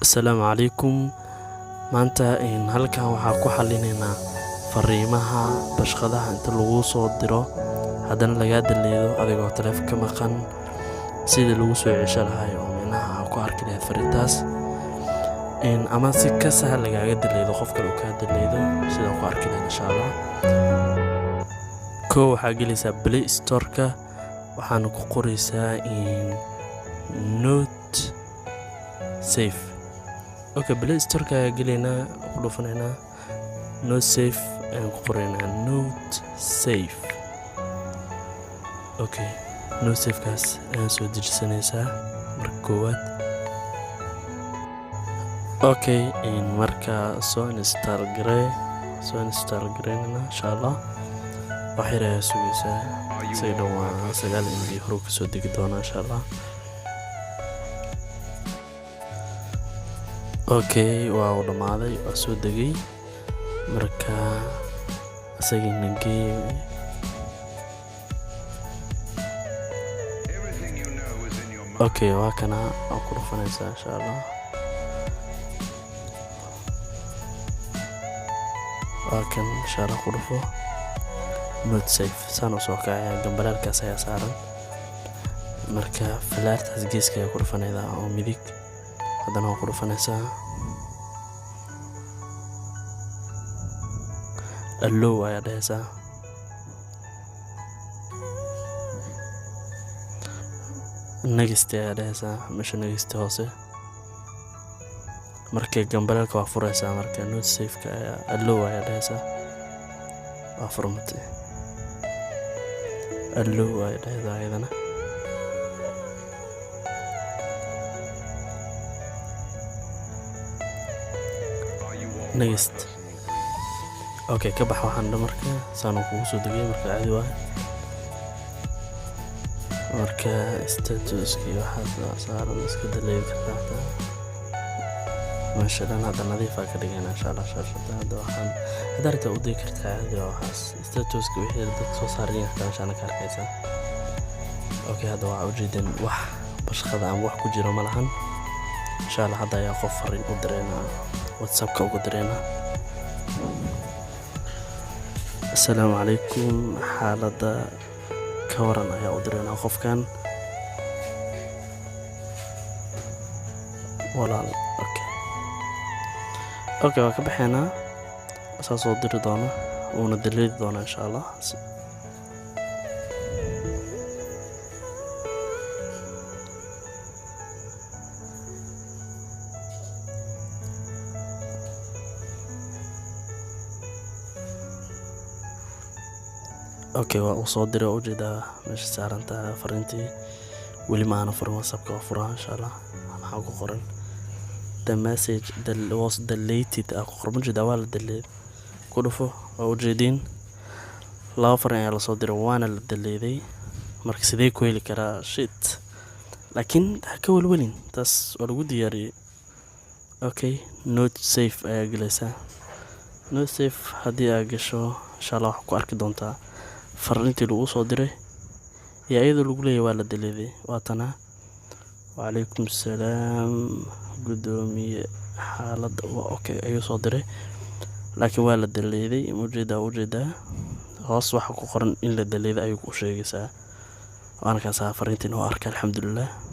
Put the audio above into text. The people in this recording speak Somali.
Assalaamu calaykum. Maanta halkan waxaa ku xalinaynaa fariimaha bashqadaha inta lagu soo diro haddana lagaa daleedo adigoo taleefanka maqan sida lagu soo cesho lahay oo meelaha ku arki lahayd fariintaas ama si ka sahal lagaaga daleedo qof kale uu kaa daleedo sida ku arki lahayd insha Allah. Waxaa gelaysaa Play Store-ka waxaana ku qoraysaa Note Safe. Play Store-ka ayaa gelaynaa ku dhufanaynaa Note Safe ayaan ku qoraynaa Note Safe. Note Safe-kaas ayaan soo dejisanaysaa marka koowaad. Marka soo install gareynana insha Allah wax yar ayaa sugaysaa say dhawaan 9 MB hore ka soo degi doona insha Allah. Waa dhamaaday waa soo degay marka asagina geey waa kana aan ku dhufanaysaa insha Allah. waa kan insha Allah ku dhufo Note Safe saan u soo kacaya gambaraalkaas ayaa saaran marka falaartaas geeska ayaa ku dhufanaydaa oo midig haddana waa ku dhufanaysaa allow ayaa dhahaysaa next ayaa dhahaysaa meesha next hoose marka gambaraalka waa furaysaa marka Note Safe-ka ayaa allow ayaa dhahaysaa waa furmatay allow ayaa dhahaysaa ayadana next ka bax waxaan marka saan kugu soo degay marka caadi waa marka status-ki waxa saaran iska daleed kartaa maasha Allah hadda nadiif ka dhigana insha Allah shaashada hadda waxaan hadarta u dhigi kartaa caadi waxaas status-ki wixii dad soo saaran yahay insha Allah ka arkaysaa. Hadda waa ujeedin wax bashqada ama wax ku jiro malahan insha Allah hadda ayaa qof fariin u direena WhatsApp-ka ugu direena. Assalaamu calaykum xaaladda ka waran ayaa u direena qofkan walaal. waa ka baxaynaa asaa soo diri doona uuna daleedi doona insha Allah. waa uu soo diray oo ujeedaa meesha saarantaa fariintii weli ma aana furin WhatsApp-ka waa furaa insha Allah. waxaa ku qoran the message was deleted ku qoran ujeedaa waa la deleed ku dhufo waa ujeediin 2 fariin ayaa lasoo diray waana la deleeday marka sidee ku heli karaa laakiin ha ka welwelin taas waa lagu diyaariyey. Note Safe ayaa gelaysaa. Note Safe haddii aad gasho insha Allah waxaa ku arki doontaa fariintii lagu soo diray iyo iyadoo lagu leeyahay waa la deleeday waatana وعليكم السلام قدومي حالة ayuu soo diray laakiin waa la deleeday ujeeda hoos waxa ku qoran in la deleeday ayuu ku sheegaysaa waana ka fariintii oo arkay alxamdulillah.